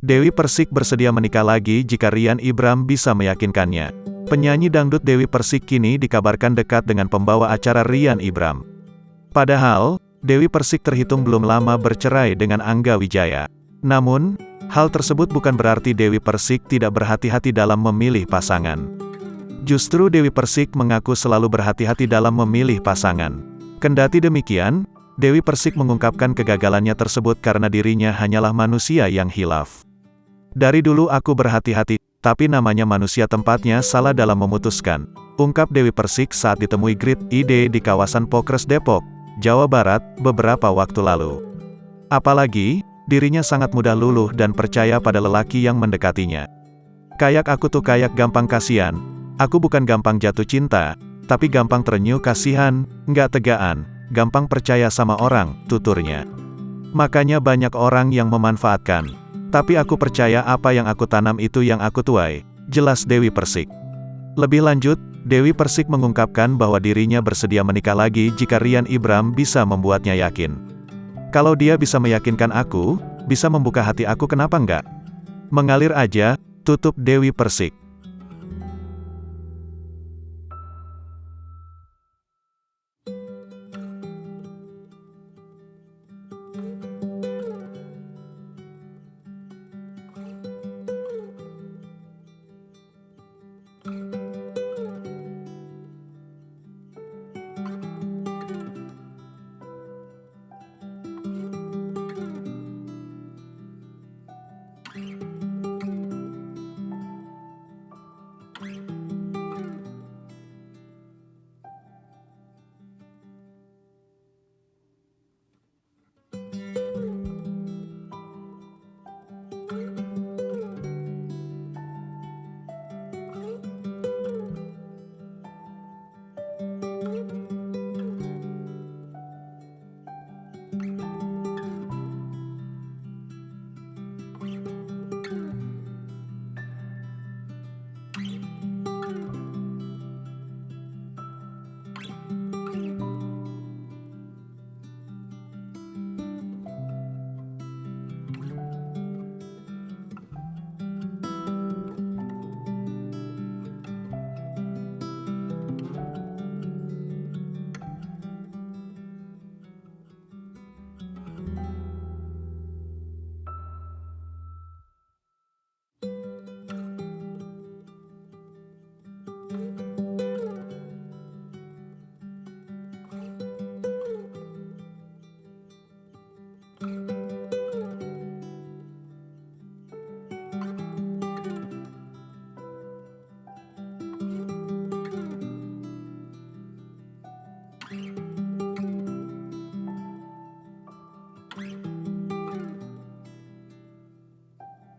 Dewi Persik bersedia menikah lagi jika Rian Ibram bisa meyakinkannya. Penyanyi dangdut Dewi Persik kini dikabarkan dekat dengan pembawa acara Rian Ibram. Padahal, Dewi Persik terhitung belum lama bercerai dengan Angga Wijaya. Namun, hal tersebut bukan berarti Dewi Persik tidak berhati-hati dalam memilih pasangan. Justru Dewi Persik mengaku selalu berhati-hati dalam memilih pasangan. Kendati demikian, Dewi Persik mengungkapkan kegagalannya tersebut karena dirinya hanyalah manusia yang hilaf. Dari dulu aku berhati-hati, tapi namanya manusia tempatnya salah dalam memutuskan, ungkap Dewi Persik saat ditemui Grid ID di kawasan Pokres Depok, Jawa Barat, beberapa waktu lalu. Apalagi, dirinya sangat mudah luluh dan percaya pada lelaki yang mendekatinya. Kayak aku tuh kayak gampang kasihan, aku bukan gampang jatuh cinta, tapi gampang terenyuh kasihan, nggak tegaan, gampang percaya sama orang, tuturnya. Makanya banyak orang yang memanfaatkan. Tapi aku percaya apa yang aku tanam itu yang aku tuai, jelas Dewi Persik. Lebih lanjut, Dewi Persik mengungkapkan bahwa dirinya bersedia menikah lagi jika Rian Ibram bisa membuatnya yakin. Kalau dia bisa meyakinkan aku, bisa membuka hati aku, kenapa enggak? Mengalir aja, tutup Dewi Persik.